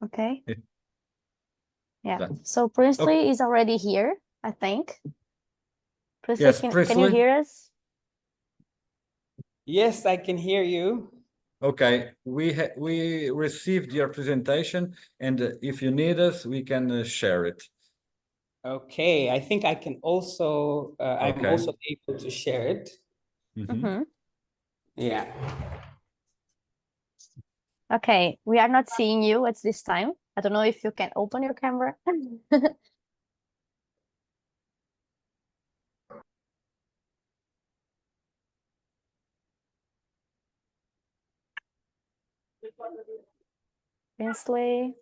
Okay. Yeah. So Princely is already here, I think. Princely, Yes, can you Princely. hear us? Yes, I can hear you. Okay, we received your presentation, and if you need us, we can share it. Okay, I think I can also, I'm Okay. also able to share it. Yeah. Okay, we are not seeing you at this time. I don't know if you can open your camera. Princely.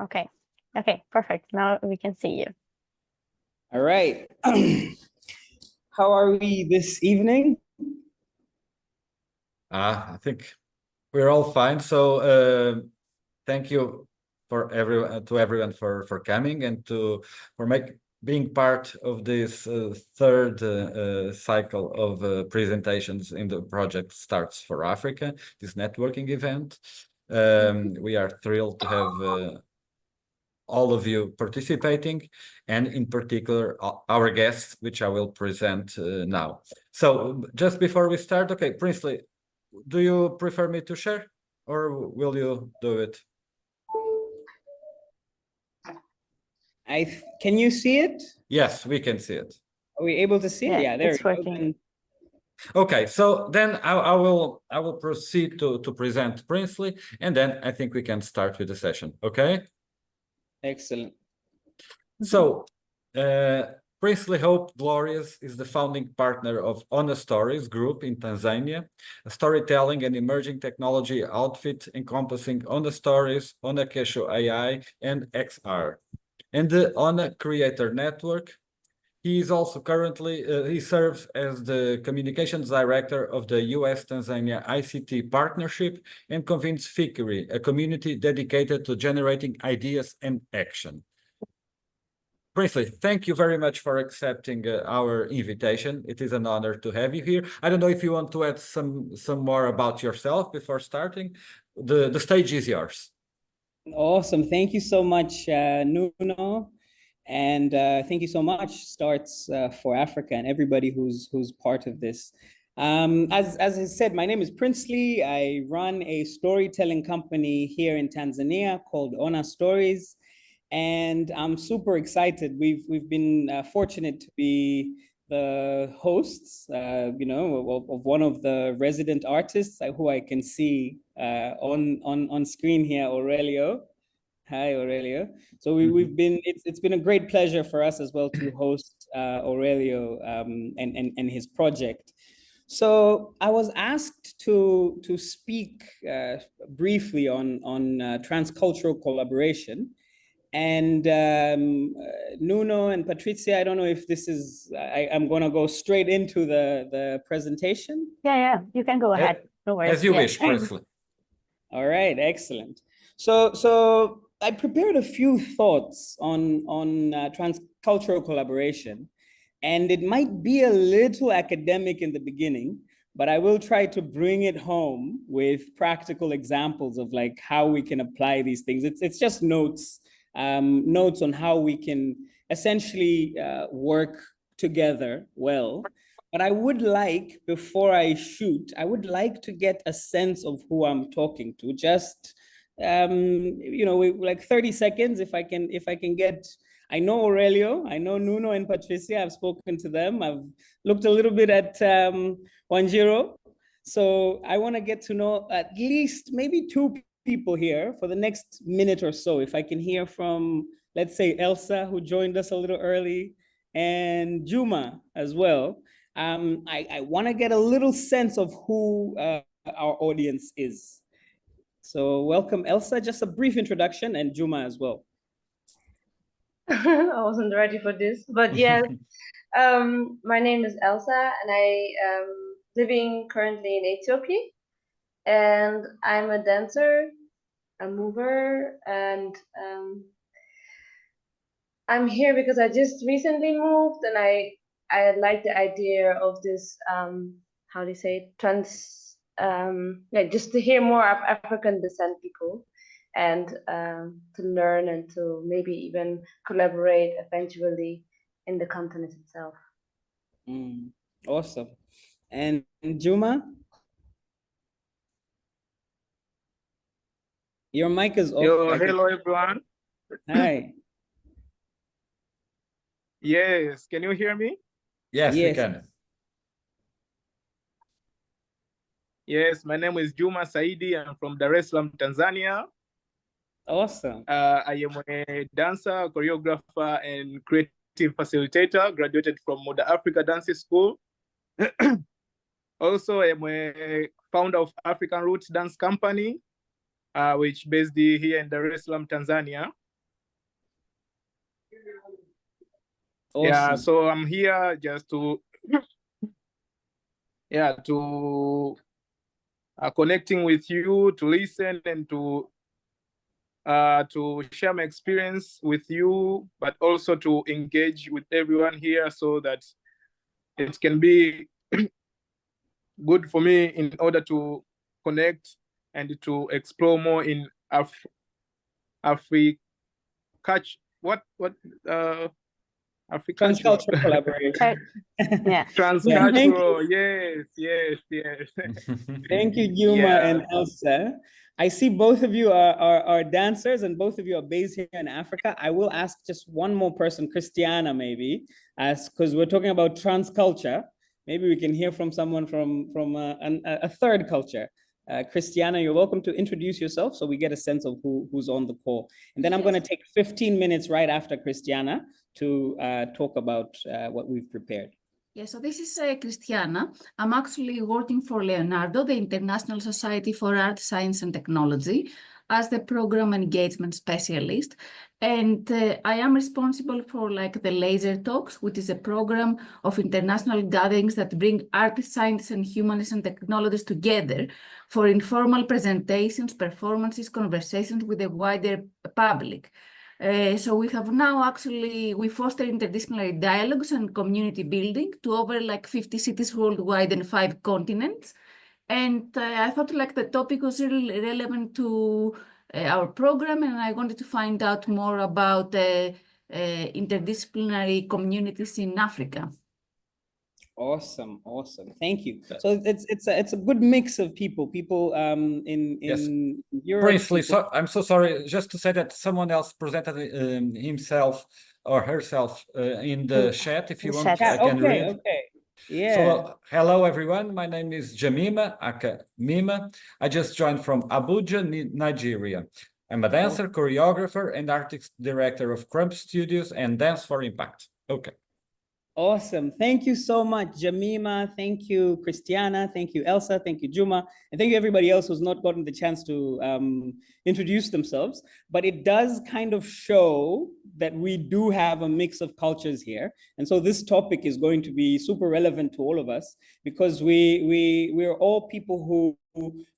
Okay. Okay, perfect. Now we can see you. All right. How are we this evening? I think we're all fine. So thank you for everyone for coming and for being part of this third cycle of presentations in the project Starts for Africa, this networking event. We are thrilled to have all of you participating, and in particular our guests, which I will present now. So just before we start, okay, Princely, do you prefer me to share or will you do it? Can you see it? Yes, we can see it. Are we able to see it? Yeah, there it's working. Okay, so then I will proceed to present Princely, and then I think we can start with the session. Okay. Excellent. So, Princely Hope Glorious is the founding partner of Ona Stories Group in Tanzania, a storytelling and emerging technology outfit encompassing Ona Stories, Ona Kesho AI, and XR. And the Ona Creator Network. He is also currently, he serves as the communications director of the US-Tanzania ICT Partnership and convenes Fikiri, a community dedicated to generating ideas and action. Princely, thank you very much for accepting our invitation. It is an honor to have you here. I don't know if you want to add some more about yourself before starting. The stage is yours. Awesome. Thank you so much, Nuno. And thank you so much, Starts for Africa, and everybody who's part of this. As I said, my name is Princely. I run a storytelling company here in Tanzania called Ona Stories. And I'm super excited. We've been fortunate to be the hosts, you know, of one of the resident artists who I can see on screen here, Aurelio. Hi, Aurelio. So we've been, it's been a great pleasure for us as well to host Aurelio and his project. So I was asked to speak briefly on transcultural collaboration. And Nuno and Patricia, I don't know if this is, I'm going to go straight into the presentation. Yeah, you can go ahead. No worries. As you wish, Princely. All right, excellent. So I prepared a few thoughts on transcultural collaboration, and it might be a little academic in the beginning, but I will try to bring it home with practical examples of like how we can apply these things. It's just notes on how we can essentially work together well. But I would like, before I shoot, I would like to get a sense of who I'm talking to. Just, you know, like 30 seconds, if I can get, I know Aurelio, I know Nuno and Patricia, I've spoken to them. I've looked a little bit at Wanjiro. So I want to get to know at least maybe two people here for the next minute or so. If I can hear from, let's say, Elsa, who joined us a little early, and Juma as well. I want to get a little sense of who our audience is. So welcome, Elsa. Just a brief introduction, and Juma as well. I wasn't ready for this, but yes. My name is Elsa, and I am living currently in Ethiopia, and I'm a dancer, a mover, and I'm here because I just recently moved, and I like the idea of this how do you say like just to hear more of African descent people, and to learn and to maybe even collaborate eventually in the continent itself. Awesome. And Juma, your mic is off. Yo, hello everyone. Hi. Yes, can you hear me? Yes, we Yes. can. Yes, my name is Juma Saidi. I'm from Dar es Salaam, Tanzania. Awesome. I am a dancer, choreographer, and creative facilitator. Graduated from Moda Africa Dance School. Also, I am a founder of African Roots Dance Company, which based here in Dar es Salaam, Tanzania. Awesome. Yeah, so I'm here just to connecting with you, to listen and to share my experience with you, but also to engage with everyone here so that it can be good for me in order to connect and to explore more in Africa. Transcultural collaboration. Yeah. Transcultural, yes. Thank you, Yuma Yeah. and Elsa. I see both of you are dancers and both of you are based here in Africa. I will ask just one more person, Christiana, maybe, because we're talking about transculture. Maybe we can hear from someone from a third culture. Christiana, you're welcome to introduce yourself so we get a sense of who's on the call. And then I'm going to take 15 minutes right after Christiana to talk about what we've prepared. Yeah, so this is Christiana. I'm actually working for Leonardo, the International Society for Art, Science and Technology, as the program engagement specialist. And I am responsible for like the Laser Talks, which is a program of international gatherings that bring artists, scientists and humanists and technologists together for informal presentations, performances, conversations with the wider public. So we have now we foster interdisciplinary dialogues and community building to over like 50 cities worldwide and 5 continents. And I thought like the topic was really relevant to our program, and I wanted to find out more about interdisciplinary communities in Africa. Awesome. Thank you. So it's a good mix of people in Europe. Briefly, so I'm so sorry, just to say that someone else presented himself or herself in the chat. If you want, I can read. Okay. Yeah. So hello everyone, my name is Jamima aka Mima. I just joined from Abuja, Nigeria. I'm a dancer, choreographer, and artist director of Crump Studios and Dance for Impact. Okay. Awesome. Thank you so much, Jamima. Thank you, Christiana. Thank you, Elsa. Thank you, Juma. And thank you, everybody else who's not gotten the chance to introduce themselves. But it does kind of show that we do have a mix of cultures here. And so this topic is going to be super relevant to all of us because we're all people who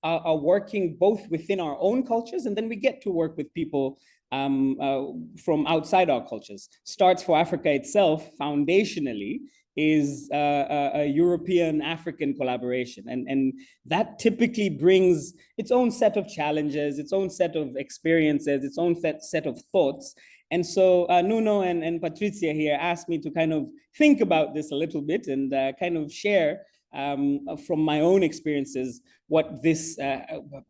are working both within our own cultures, and then we get to work with people from outside our cultures. S+T+ARTS4AFRICA itself, foundationally, is a European-African collaboration. And that typically brings its own set of challenges, its own set of experiences, its own set of thoughts. And so Nuno and Patricia here asked me to kind of think about this a little bit and kind of share from my own experiences what this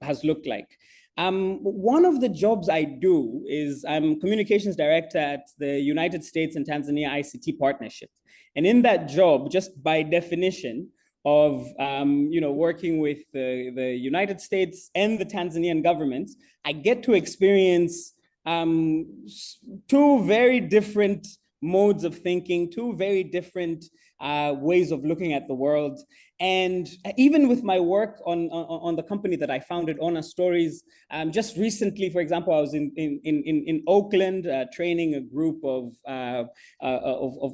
has looked like. One of the jobs I do is I'm communications director at the United States and Tanzania ICT partnership. And in that job, just by definition of working with the United States and the Tanzanian governments, I get to experience two very different modes of thinking, two very different ways of looking at the world. And even with my work on the company that I founded, Honest Stories, just recently, for example, I was in Oakland training a group of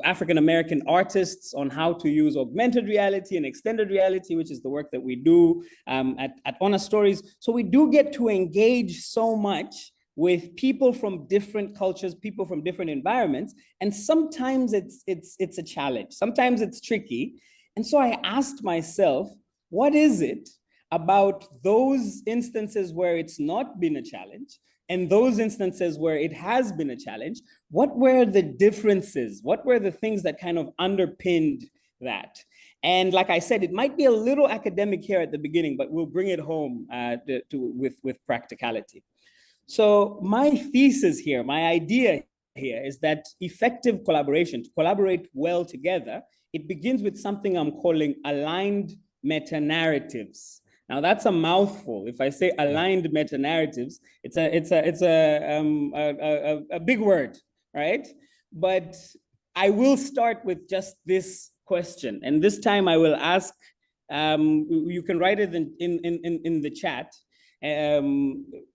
African-American artists on how to use augmented reality and extended reality, which is the work that we do at Honest Stories. So we do get to engage so much with people from different cultures, people from different environments. And sometimes it's a challenge. Sometimes it's tricky. And so I asked myself, what is it about those instances where it's not been a challenge and those instances where it has been a challenge? What were the differences? What were the things that kind of underpinned that? And like I said, it might be a little academic here at the beginning, but we'll bring it home with practicality. So my thesis here, my idea here is that effective collaboration, to collaborate well together, it begins with something I'm calling aligned meta-narratives. Now that's a mouthful. If I say aligned meta-narratives, it's a big word, right? But I will start with just this question, and this time I will ask. You can write it in the chat.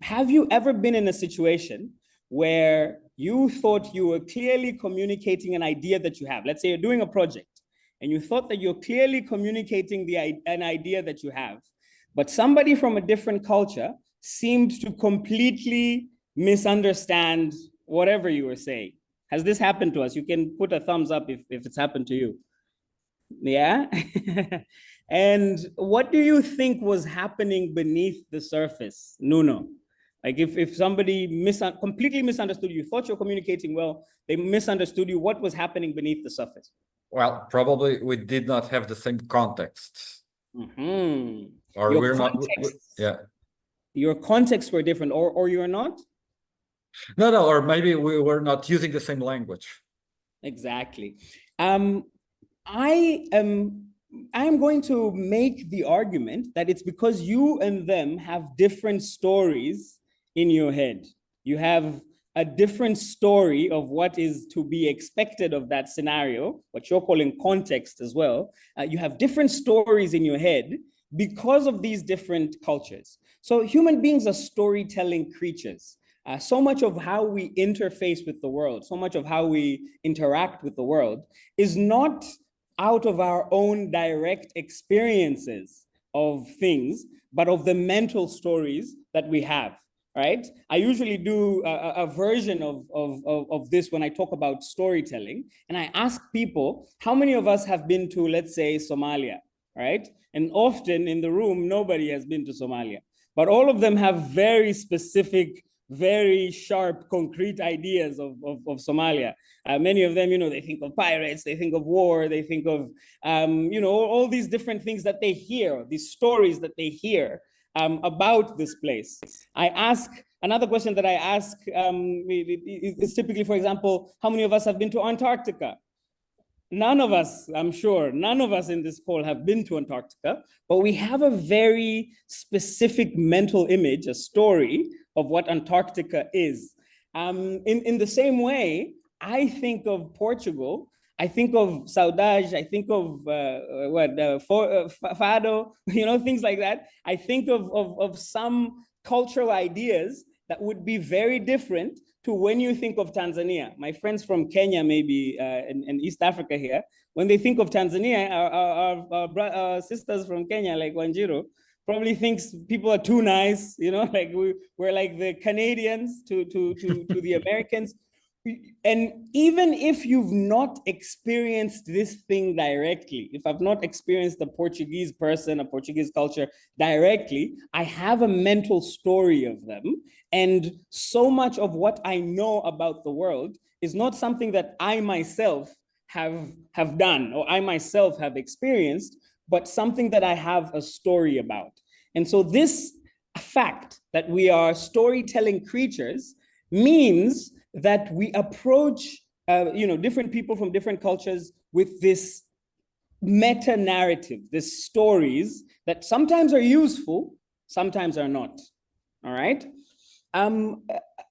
Have you ever been in a situation where you thought you were clearly communicating an idea that you have? Let's say you're doing a project and you thought that you're clearly communicating an idea that you have, but somebody from a different culture seemed to completely misunderstand whatever you were saying. Has this happened to us? You can put a thumbs up if it's happened to you. Yeah? And what do you think was happening beneath the surface, Nuno? Like if somebody completely misunderstood you, thought you're communicating well, they misunderstood you, what was happening beneath the surface? Well, probably we did not have the same context. Mm-hmm. Or Your we're contexts, not, yeah. Your contexts were different, or you're not? No, or maybe we were not using the same language. Exactly. I'm going to make the argument that it's because you and them have different stories in your head. You have a different story of what is to be expected of that scenario, what you're calling context as well. You have different stories in your head because of these different cultures. So human beings are storytelling creatures. So much of how we interface with the world, so much of how we interact with the world is not out of our own direct experiences of things, but of the mental stories that we have, right? I usually do a version of this when I talk about storytelling, and I ask people, how many of us have been to, let's say, Somalia, right? And often in the room, nobody has been to Somalia, but all of them have very specific, very sharp, concrete ideas of Somalia. Many of them, they think of pirates, they think of war, they think of, all these different things that they hear, these stories that they hear about this place. Another question that I ask is typically, for example, how many of us have been to Antarctica? None of us, I'm sure, none of us in this call have been to Antarctica, but we have a very specific mental image, a story of what Antarctica is. In the same way, I think of Portugal, I think of Saudade, I think of Fado, things like that. I think of some cultural ideas that would be very different to when you think of Tanzania. My friends from Kenya, maybe, and East Africa here, when they think of Tanzania, our sisters from Kenya, like Wanjiru, probably thinks people are too nice, like we're like the Canadians to the Americans. And even if you've not experienced this thing directly, if I've not experienced the Portuguese person, a Portuguese culture directly, I have a mental story of them. And so much of what I know about the world is not something that I myself have done or I myself have experienced, but something that I have a story about. And so this fact that we are storytelling creatures means that we approach different people from different cultures with this meta-narrative, these stories that sometimes are useful, sometimes are not. All right.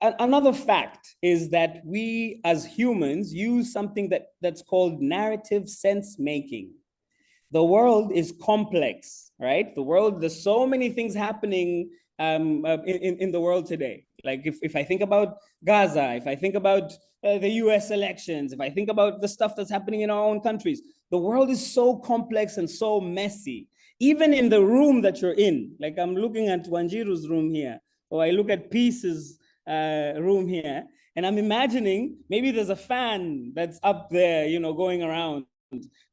another fact is that we as humans use something that's called narrative sense making. The world is complex, right? The world, there's so many things happening in the world today. Like if I think about Gaza, if I think about the US elections, if I think about the stuff that's happening in our own countries, the world is so complex and so messy. Even in the room that you're in, like I'm looking at Wanjiru's room here, or I look at Peace's room here, and I'm imagining maybe there's a fan that's up there, you know, going around.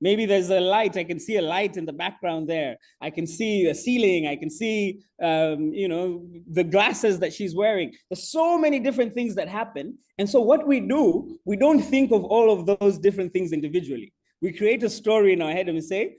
Maybe there's a light, I can see a light in the background there. I can see a ceiling, I can see, you know, the glasses that she's wearing. There's so many different things that happen. And so what we do, we don't think of all of those different things individually. We create a story in our head and we say,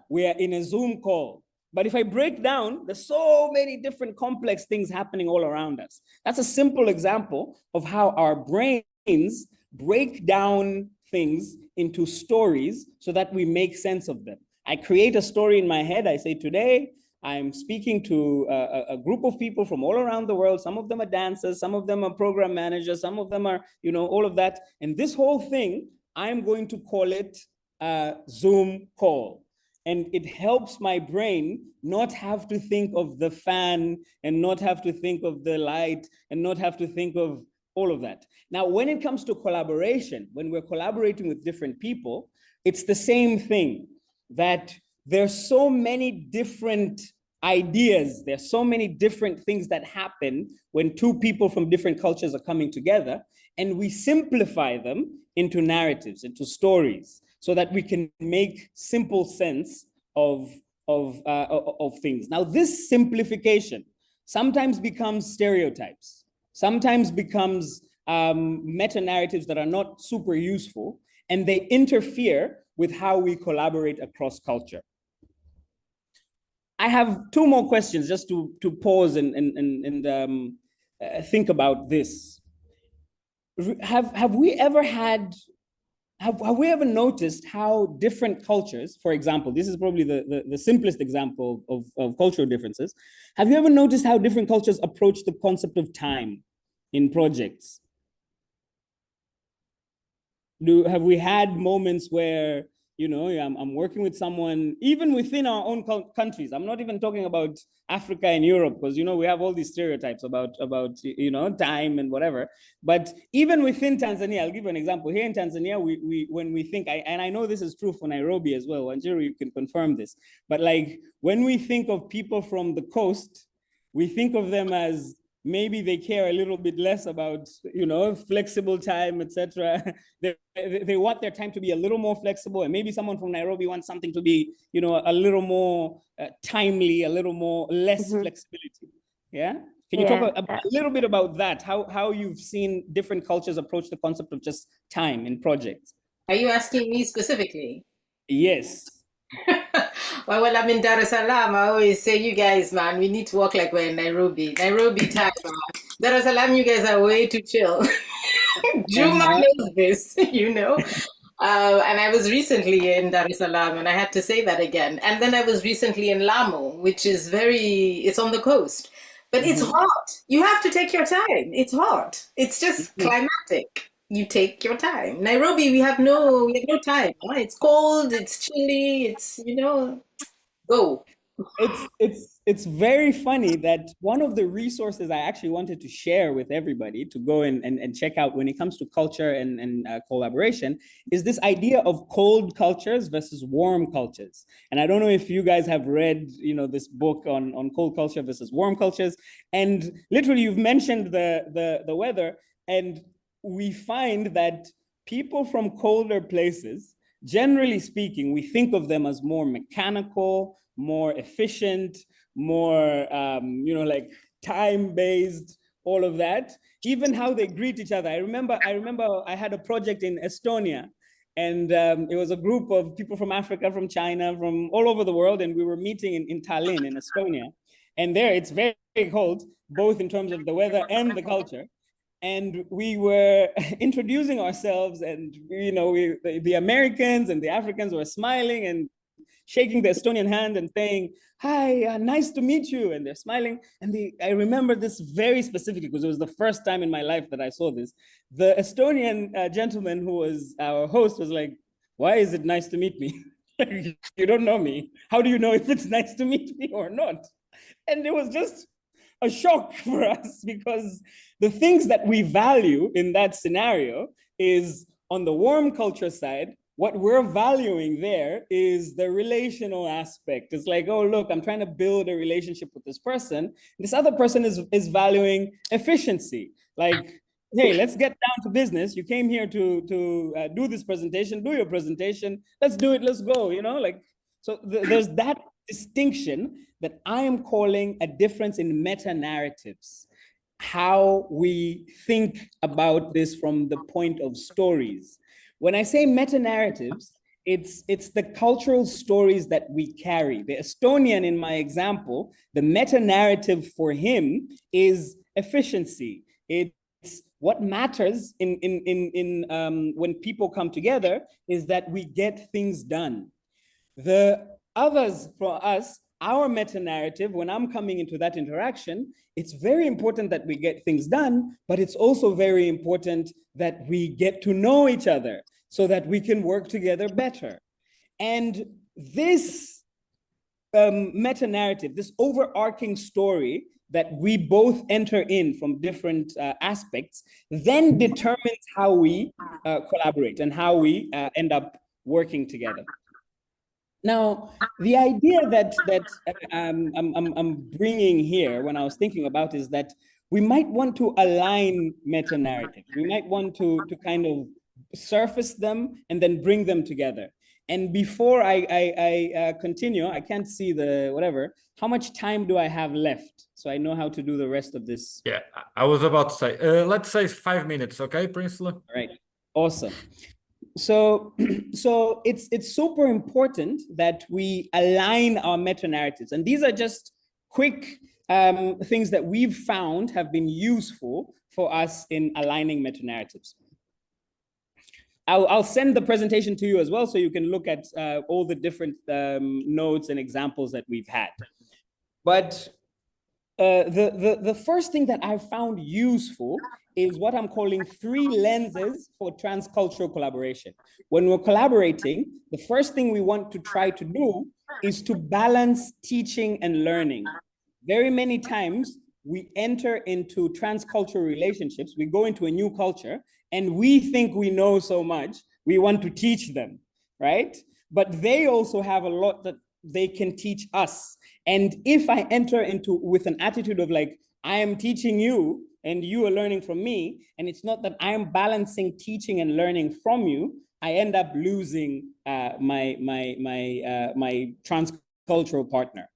we are in a Zoom call. But if I break down, there's so many different complex things happening all around us. That's a simple example of how our brains break down things into stories so that we make sense of them. I create a story in my head. I say, today, I'm speaking to a group of people from all around the world. Some of them are dancers, some of them are program managers, some of them are, you know, all of that. And this whole thing, I'm going to call it a Zoom call. And it helps my brain not have to think of the fan and not have to think of the light and not have to think of all of that. Now, when it comes to collaboration, when we're collaborating with different people, it's the same thing, that there's so many different ideas, there's so many different things that happen when two people from different cultures are coming together, and we simplify them into narratives, into stories, so that we can make simple sense of things. Now, this simplification sometimes becomes stereotypes, sometimes becomes meta-narratives that are not super useful, and they interfere with how we collaborate across culture. I have two more questions just to pause and think about this. Have we ever noticed how different cultures, for example, this is probably the simplest example of cultural differences. Have you ever noticed how different cultures approach the concept of time in projects? Have we had moments where, you know, I'm working with someone, even within our own countries? I'm not even talking about Africa and Europe, because, you know, we have all these stereotypes about you know, time and whatever. But even within Tanzania, I'll give you an example. Here in Tanzania, when we think, and I know this is true for Nairobi as well, Wanjiru, you can confirm this, but like when we think of people from the coast, we think of them as maybe they care a little bit less about, you know, flexible time, etc. They want their time to be a little more flexible, and maybe someone from Nairobi wants something to be, you know, a little more timely, a little more less flexibility. Yeah. Can you talk a little bit about that? How you've seen different cultures approach the concept of just time in projects? Are you asking me specifically? Yes. Well, I'm in Dar es Salaam. I always say, you guys, man, we need to work like we're in Nairobi. Nairobi time, man. Dar es Salaam, you guys are way too chill. Juma knows this, you know. And I was recently in Dar es Salaam, and I had to say that again. And then I was recently in Lamu, which is it's on the coast. But it's hot. You have to take your time. It's hot. It's just climatic. You take your time. Nairobi, we have no time. Huh? It's cold, it's chilly, it's, you know, go. It's very funny that one of the resources I actually wanted to share with everybody to go and check out when it comes to culture and collaboration is this idea of cold cultures versus warm cultures. And I don't know if you guys have read, you know, this book on cold culture versus warm cultures. And literally, you've mentioned the weather, and we find that people from colder places, generally speaking, we think of them as more mechanical, more efficient, more, you know, like time-based, all of that. Even how they greet each other. I remember I had a project in Estonia, and it was a group of people from Africa, from China, from all over the world, and we were meeting in Tallinn, in Estonia. And there, it's very, very cold, both in terms of the weather and the culture. And we were introducing ourselves, and, you know, the Americans and the Africans were smiling, and, shaking the Estonian hand and saying, hi, nice to meet you. And they're smiling. And I remember this very specifically because it was the first time in my life that I saw this. The Estonian gentleman who was our host was like, why is it nice to meet me? You don't know me. How do you know if it's nice to meet me or not? And it was just a shock for us because the things that we value in that scenario is on the warm culture side, what we're valuing there is the relational aspect. It's like, oh, look, I'm trying to build a relationship with this person. This other person is valuing efficiency. Like, hey, let's get down to business. You came here to do this presentation, do your presentation. Let's do it, let's go, you know? Like, so there's that distinction that I am calling a difference in meta-narratives. How we think about this from the point of stories. When I say meta-narratives, it's the cultural stories that we carry. The Estonian, in my example, the meta-narrative for him is efficiency. It's what matters when people come together is that we get things done. The others for us, our meta-narrative, when I'm coming into that interaction, it's very important that we get things done, but it's also very important that we get to know each other so that we can work together better. And this meta-narrative, this overarching story that we both enter in from different aspects, then determines how we collaborate and how we end up working together. Now, the idea that I'm bringing here when I was thinking about is that we might want to align meta-narratives. We might want to kind of surface them and then bring them together. And before I continue, I can't see the whatever, how much time do I have left? So I know how to do the rest of this. Yeah, I was about to say, let's say 5 minutes, okay, Princely? All right, awesome. So it's super important that we align our meta-narratives. And these are just quick things that we've found have been useful for us in aligning meta-narratives. I'll send the presentation to you as well, so you can look at all the different notes and examples that we've had. But the first thing that I found useful is what I'm calling 3 lenses for transcultural collaboration. When we're collaborating, the first thing we want to try to do is to balance teaching and learning. Very many times we enter into transcultural relationships, we go into a new culture, and we think we know so much, we want to teach them, right? But they also have a lot that they can teach us. And if I enter into with an attitude of like, I am teaching you and you are learning from me, and it's not that I am balancing teaching and learning from you, I end up losing my transcultural partner.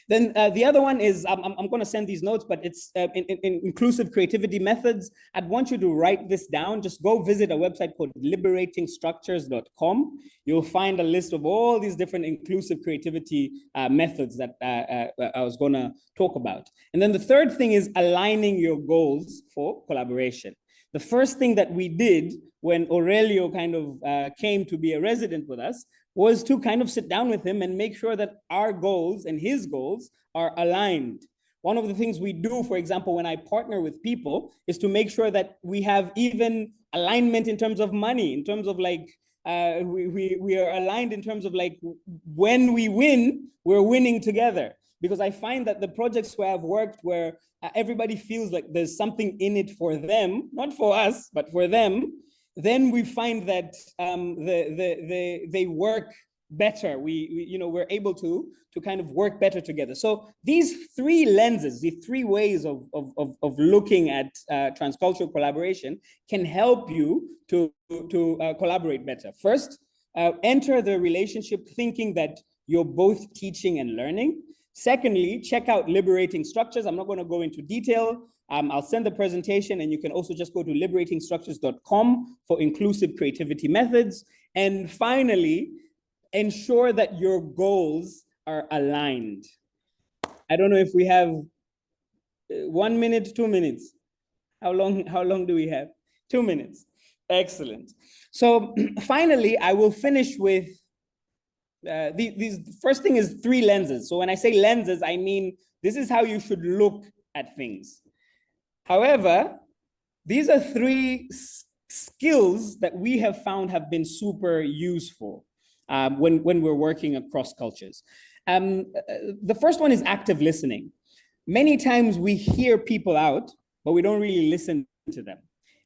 Then the other one is, I'm going to send these notes, but it's in inclusive creativity methods. I'd want you to write this down. Just go visit a website called liberatingstructures.com. You'll find a list of all these different inclusive creativity methods that I was going to talk about. And then the third thing is aligning your goals for collaboration. The first thing that we did when Aurelio kind of came to be a resident with us was to kind of sit down with him and make sure that our goals and his goals are aligned. One of the things we do, for example, when I partner with people, is to make sure that we have even alignment in terms of money, in terms of like, we are aligned in terms of like, when we win, we're winning together. Because I find that the projects where I've worked where everybody feels like there's something in it for them, not for us, but for them, then we find that they work better. We're able to kind of work better together. So these 3 lenses, the 3 ways of looking at transcultural collaboration can help you to collaborate better. First, enter the relationship thinking that you're both teaching and learning. Secondly, check out Liberating Structures. I'm not going to go into detail. I'll send the presentation, and you can also just go to liberatingstructures.com for inclusive creativity methods. And finally, ensure that your goals are aligned. I don't know if we have 1 minute, 2 minutes. How long do we have? 2 minutes. Excellent. So finally, I will finish with these first thing is 3 lenses. So when I say lenses, I mean, this is how you should look at things. However, these are 3 skills that we have found have been super useful when we're working across cultures. The first one is active listening. Many times we hear people out, but we don't really listen to them.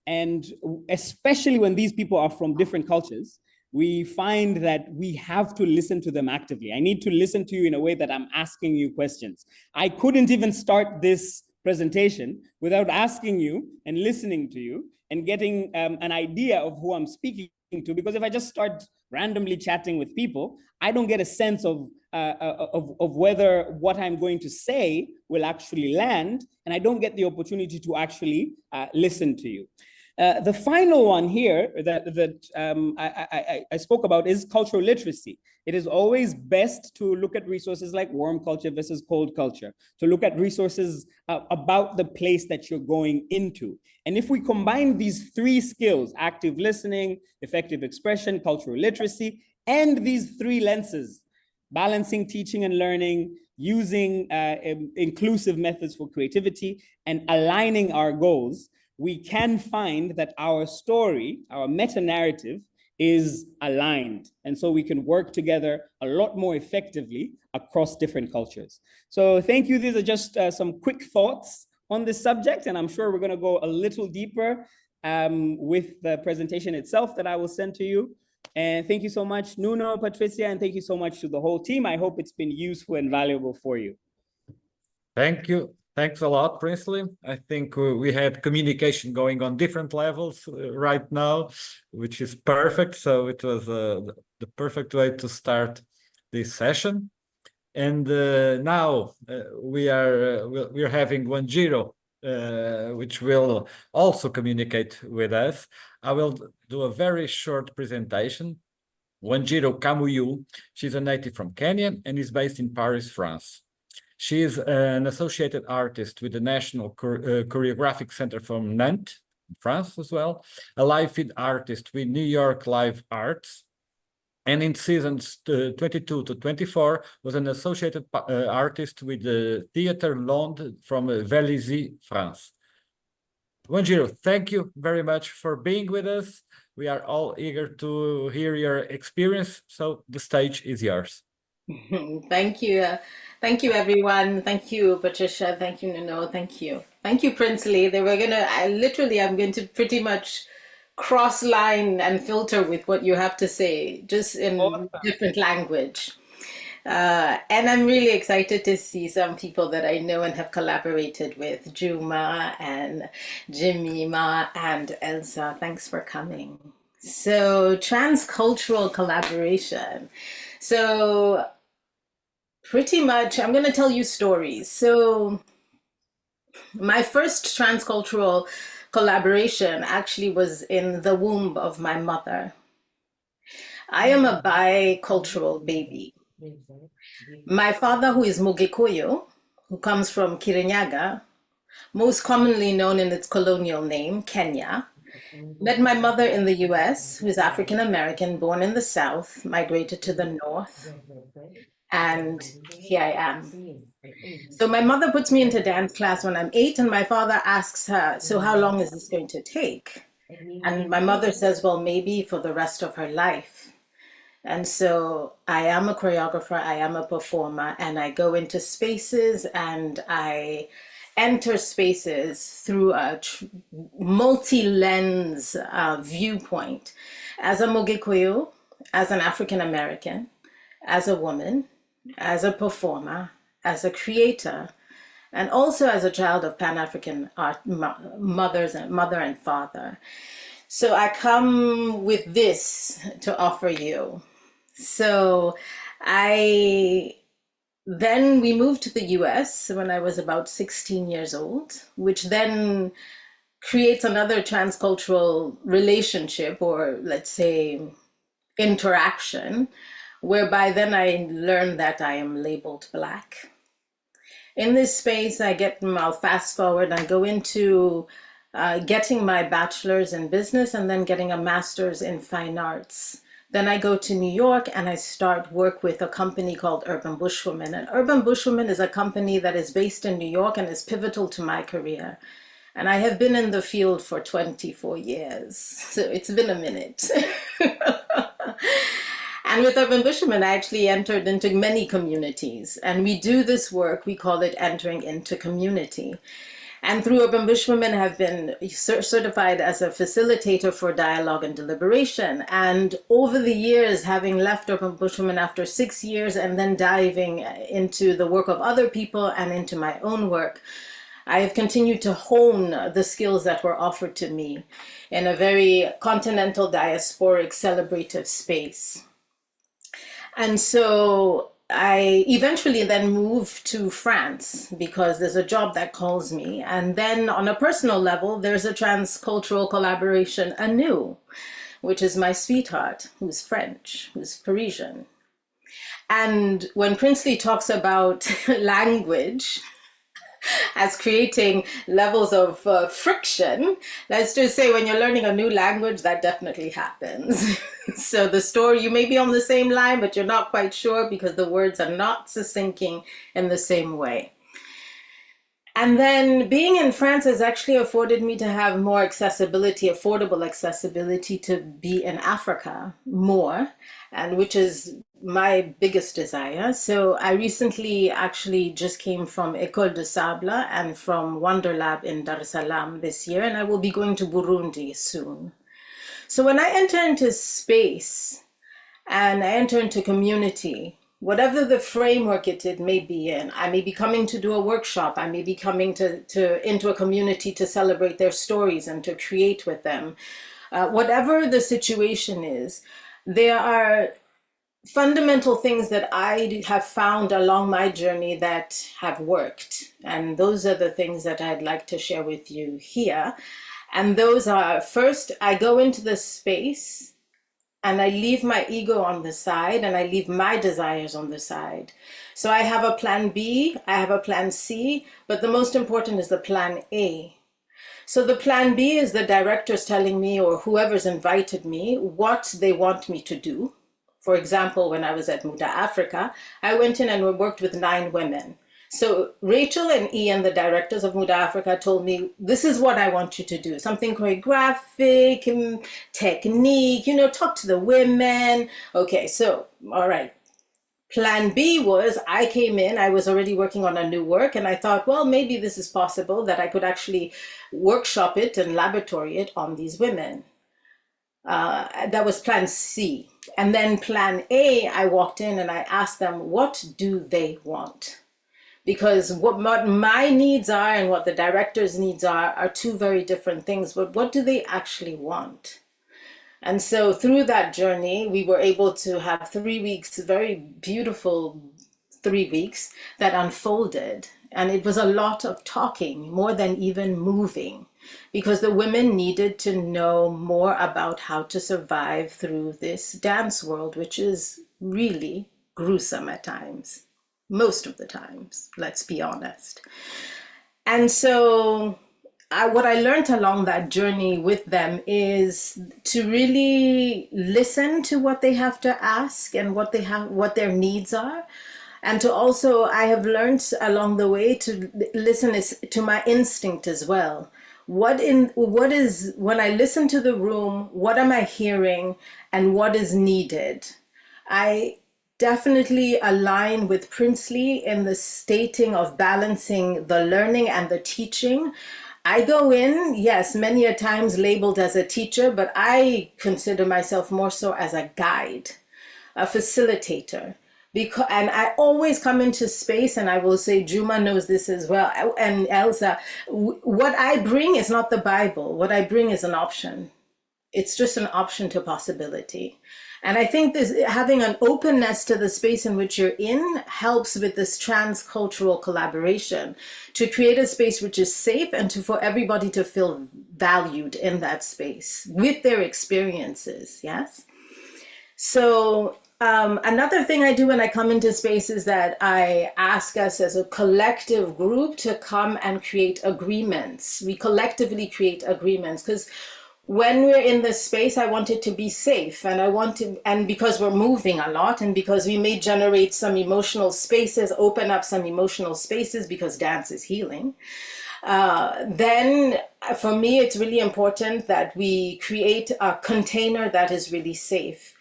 And especially when these people are from different cultures, we find that we have to listen to them actively. I need to listen to you in a way that I'm asking you questions. I couldn't even start this presentation without asking you and listening to you and getting an idea of who I'm speaking to, because if I just start randomly chatting with people, I don't get a sense of whether what I'm going to say will actually land, and I don't get the opportunity to actually listen to you. The final one here that I spoke about is cultural literacy. It is always best to look at resources like warm culture versus cold culture, to look at resources about the place that you're going into. And if we combine these 3 skills, active listening, effective expression, cultural literacy, and these 3 lenses, balancing teaching and learning, using inclusive methods for creativity, and aligning our goals, we can find that our story, our meta-narrative, is aligned. And so we can work together a lot more effectively across different cultures. So thank you. These are just some quick thoughts on this subject, and I'm sure we're going to go a little deeper with the presentation itself that I will send to you. And thank you so much, Nuno, Patricia, and thank you so much to the whole team. I hope it's been useful and valuable for you. Thank you. Thanks a lot, Princely. I think we had communication going on different levels right now, which is perfect. So it was the perfect way to start this session. And now we're having Wanjiro, which will also communicate with us. I will do a very short presentation. Wanjiro Kamuyu, she's a native from Kenya and is based in Paris, France. She is an associated artist with the National Choreographic Center from Nantes, France as well, a live feed artist with New York Live Arts, and in seasons 22 to 24 was an associated artist with the Theatre Londres from Vélizy, France. Wanjiro, thank you very much for being with us. We are all eager to hear your experience, so the stage is yours. Thank you. Thank you, everyone. Thank you, Patricia. Thank you, Nuno. Thank you. Thank you, Princely. I'm going to pretty much cross line and filter with what you have to say, just in different language. And I'm really excited to see some people that I know and have collaborated with, Juma and Jemima and Elsa. Thanks for coming. So, transcultural collaboration. So, pretty much, I'm going to tell you stories. So, my first transcultural collaboration actually was in the womb of my mother. I am a bicultural baby. My father, who is Mugikuyu, who comes from Kirinyaga, most commonly known in its colonial name, Kenya, met my mother in the US, who is African American, born in the South, migrated to the North, and here I am. So my mother puts me into dance class when I'm 8, and my father asks her, so how long is this going to take? And my mother says, well, maybe for the rest of her life. And so I am a choreographer, I am a performer, and I go into spaces and I enter spaces through a multi-lens viewpoint. As a Mugikuyu, as an African American, as a woman, as a performer, as a creator, and also as a child of Pan-African art mother and father. So I come with this to offer you. So then we moved to the US when I was about 16 years old, which then creates another transcultural relationship, or let's say interaction, whereby then I learned that I am labeled Black. In this space, I'll fast forward and go into getting my bachelor's in business and then getting a master's in fine arts. Then I go to New York and I start work with a company called Urban Bushwomen. And Urban Bushwomen is a company that is based in New York and is pivotal to my career. And I have been in the field for 24 years, so it's been a minute. And with Urban Bushwomen, I actually entered into many communities. And we do this work, we call it entering into community. And through Urban Bushwomen, have been certified as a facilitator for dialogue and deliberation. And over the years, having left Urban Bushwomen after 6 years and then diving into the work of other people and into my own work, I have continued to hone the skills that were offered to me in a very continental, diasporic, celebrative space. And so I eventually then moved to France because there's a job that calls me. And then on a personal level, there's a transcultural collaboration anew, which is my sweetheart, who's French, who's Parisian. And when Princely talks about language as creating levels of friction, let's just say when you're learning a new language, that definitely happens. So the story, you may be on the same line, but you're not quite sure because the words are not syncing in the same way. And then being in France has actually afforded me to have more accessibility, affordable accessibility to be in Africa more, and which is my biggest desire. So I recently actually just came from École de Sable and from Wonder Lab in Dar es Salaam this year, and I will be going to Burundi soon. So when I enter into space and I enter into community, whatever the framework it may be in, I may be coming to do a workshop, I may be coming into a community to celebrate their stories and to create with them. Whatever the situation is, there are fundamental things that I have found along my journey that have worked. And those are the things that I'd like to share with you here. And those are, first, I go into the space and I leave my ego on the side and I leave my desires on the side. So I have a plan B, I have a plan C, but the most important is the plan A. So the plan B is the directors telling me or whoever's invited me what they want me to do. For example, when I was at Muda Africa, I went in and worked with 9 women. So Rachel and Ian, the directors of Muda Africa, told me, this is what I want you to do. Something choreographic, technique, talk to the women. Okay, so, all right. Plan B was, I came in, I was already working on a new work, and I thought, well, maybe this is possible that I could actually workshop it and laboratory it on these women. That was plan C. And then plan A, I walked in and I asked them, what do they want? Because what my needs are and what the director's needs are 2 very different things, but what do they actually want? And so through that journey, we were able to have 3 weeks, very beautiful 3 weeks that unfolded. And it was a lot of talking, more than even moving, because the women needed to know more about how to survive through this dance world, which is really gruesome at times. Most of the times, let's be honest. And so what I learned along that journey with them is to really listen to what they have to ask and what their needs are. And to also, I have learned along the way to listen to my instinct as well. When I listen to the room, what am I hearing and what is needed? I definitely align with Princely in the stating of balancing the learning and the teaching. I go in, yes, many a times labeled as a teacher, but I consider myself more so as a guide, a facilitator. And I always come into space, and I will say, Juma knows this as well, and Elsa, what I bring is not the Bible. What I bring is an option. It's just an option to possibility. And I think having an openness to the space in which you're in helps with this transcultural collaboration to create a space which is safe and for everybody to feel valued in that space with their experiences, yes? So another thing I do when I come into space is that I ask us as a collective group to come and create agreements. We collectively create agreements because when we're in this space, I want it to be safe, and because we're moving a lot, and because we may generate some emotional spaces, open up some emotional spaces, because dance is healing, then for me, it's really important that we create a container that is really safe.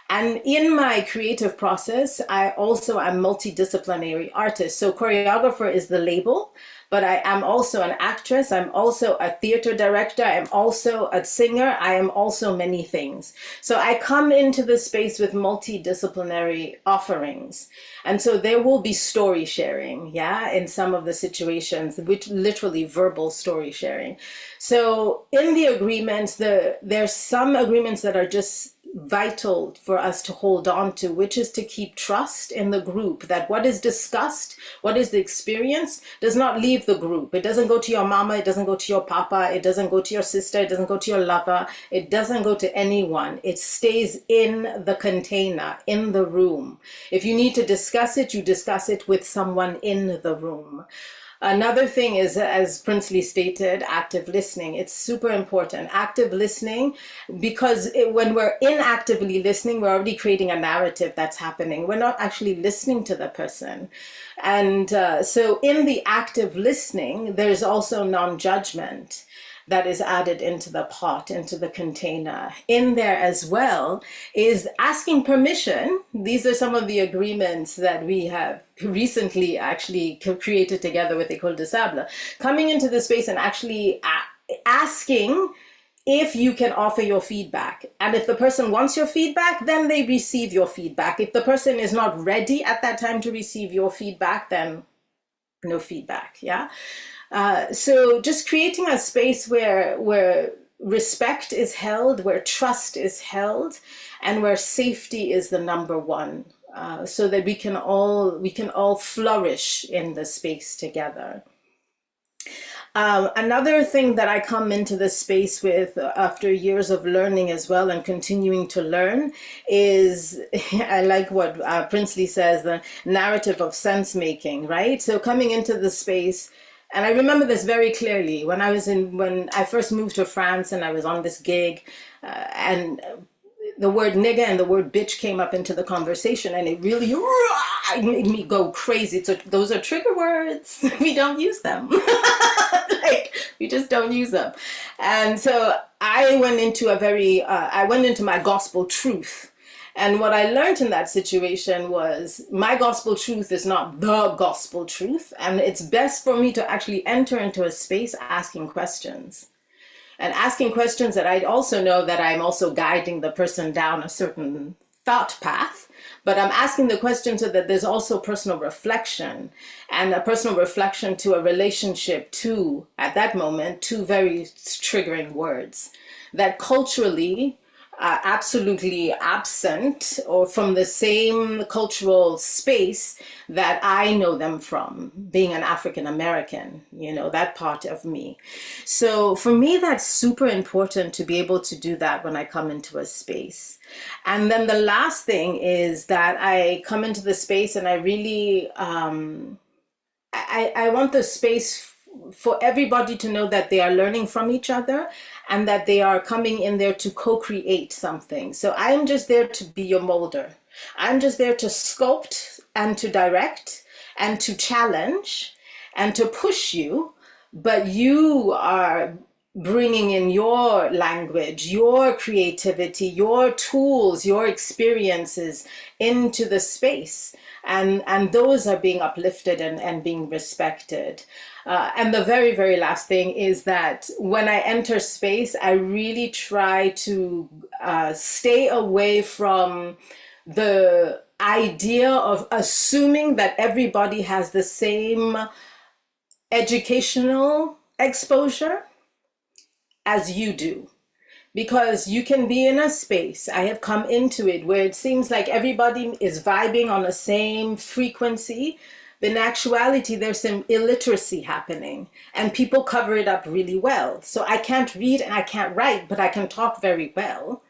And in my creative process, I also am multidisciplinary artist. So choreographer is the label, but I am also an actress. I'm also a theater director. I'm also a singer. I am also many things. So I come into the space with multidisciplinary offerings. And so there will be story sharing, yeah, in some of the situations, which literally verbal story sharing. So in the agreements, there's some agreements that are just vital for us to hold on to, which is to keep trust in the group, that what is discussed, what is the experience, does not leave the group. It doesn't go to your mama, it doesn't go to your papa, it doesn't go to your sister, it doesn't go to your lover, it doesn't go to anyone. It stays in the container, in the room. If you need to discuss it, you discuss it with someone in the room. Another thing is, as Princely stated, active listening. It's super important. Active listening, because when we're inactively listening, we're already creating a narrative that's happening. We're not actually listening to the person. And so in the active listening, there's also non-judgment that is added into the pot, into the container. In there as well is asking permission. These are some of the agreements that we have recently actually created together with École de Sable. Coming into the space and actually asking if you can offer your feedback. And if the person wants your feedback, then they receive your feedback. If the person is not ready at that time to receive your feedback, then no feedback, yeah? So just creating a space where respect is held, where trust is held, and where safety is the number one, so that we can all flourish in the space together. Another thing that I come into this space with after years of learning as well and continuing to learn is, I like what Princely says, the narrative of sense making, right? So coming into the space, and I remember this very clearly when I first moved to France and I was on this gig, and the word nigga and the word bitch came up into the conversation, and it really made me go crazy. So those are trigger words. We don't use them. We just don't use them. And so I went into my gospel truth. And what I learned in that situation was my gospel truth is not the gospel truth. And it's best for me to actually enter into a space asking questions. And asking questions that I also know that I'm also guiding the person down a certain thought path, but I'm asking the question so that there's also personal reflection, and a personal reflection to a relationship to, at that moment, two very triggering words that culturally absolutely absent or from the same cultural space that I know them from, being an African American, that part of me. So for me, that's super important to be able to do that when I come into a space. And then the last thing is that I come into the space and I really, I want the space for everybody to know that they are learning from each other and that they are coming in there to co-create something. So I'm just there to be your molder. I'm just there to sculpt and to direct and to challenge and to push you, but you are bringing in your language, your creativity, your tools, your experiences into the space. And those are being uplifted and being respected. And the very, very last thing is that when I enter space, I really try to stay away from the idea of assuming that everybody has the same educational exposure as you do. Because you can be in a space, I have come into it, where it seems like everybody is vibing on the same frequency. But in actuality, there's some illiteracy happening and people cover it up really well. So I can't read and I can't write, but I can talk very well,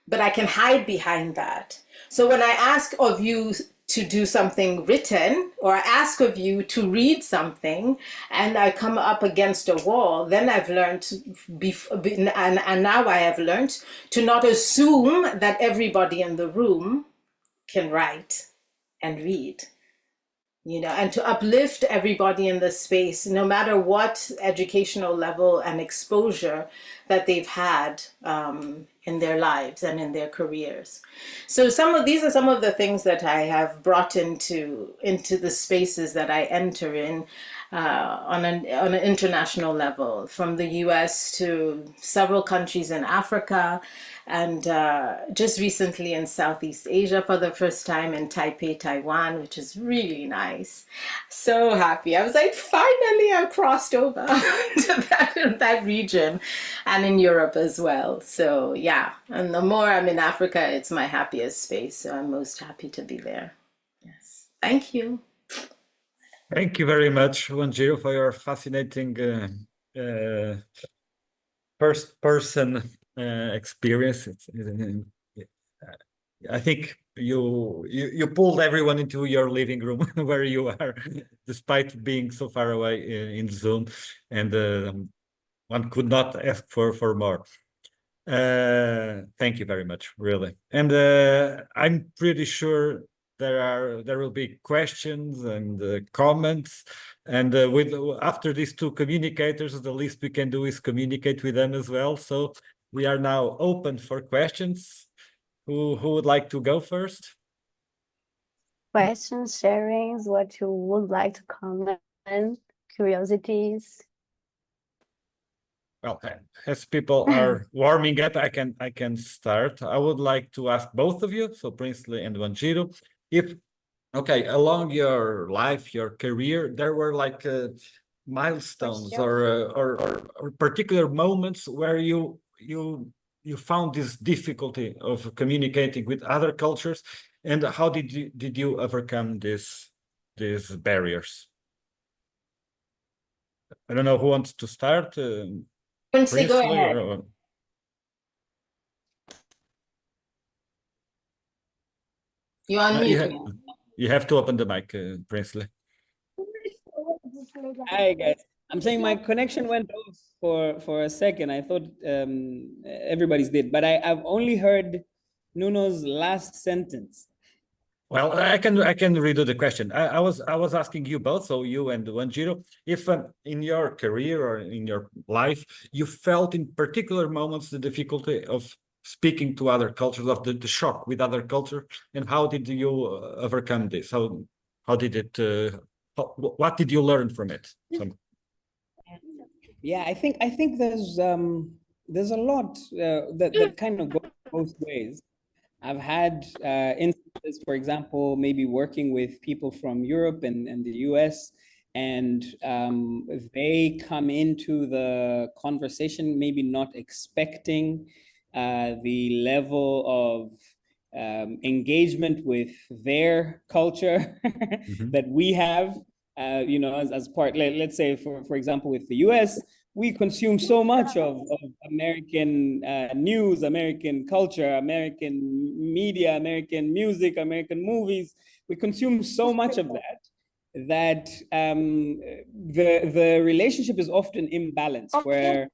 but I can hide behind that. So when I ask of you to do something written, or I ask of you to read something, and I come up against a wall, then I've learned, and now I have learned to not assume that everybody in the room can write and read. You know, and to uplift everybody in the space, no matter what educational level and exposure that they've had in their lives and in their careers. So these are some of the things that I have brought into the spaces that I enter in on an international level, from the US to several countries in Africa, and just recently in Southeast Asia for the first time in Taipei, Taiwan, which is really nice. So happy. I was like, finally I've crossed over to that region, and in Europe as well. So yeah, and the more I'm in Africa, it's my happiest space. So I'm most happy to be there. Yes. Thank you. Thank you very much, Wanjiro, for your fascinating first-person experience. I think you pulled everyone into your living room where you are, despite being so far away in Zoom, and one could not ask for more. Thank you very much, really. And I'm pretty sure there will be questions and comments, and after these two communicators, the least we can do is communicate with them as well. So we are now open for questions. Who would like to go first? Questions, sharings, what you would like to comment, curiosities. Well, as people are warming up, I can start. I would like to ask both of you, so Princely and Wanjiro, if along your life, your career, there were like milestones or particular moments where you found this difficulty of communicating with other cultures, and how did you overcome these barriers? I don't know who wants to start. Princely, go Princely, ahead. You're on mute. You have to open the mic, Princely. Hi guys. I'm saying my connection went off for a second. I thought everybody's did, but I've only heard Nuno's last sentence. Well, I can redo the question. I was asking you both, so you and Wanjiro, if in your career or in your life you felt in particular moments the difficulty of speaking to other cultures, of the shock with other culture, and how did you overcome this? How did it? What did you learn from it? Yeah, I think there's a lot that kind of goes both ways. I've had instances, for example, maybe working with people from Europe and the US, and they come into the conversation maybe not expecting the level of engagement with their culture that we have, you know, as part, let's say, for example, with the US, we consume so much of American news, American culture, American media, American music, American movies. We consume so much of that the relationship is often imbalanced, where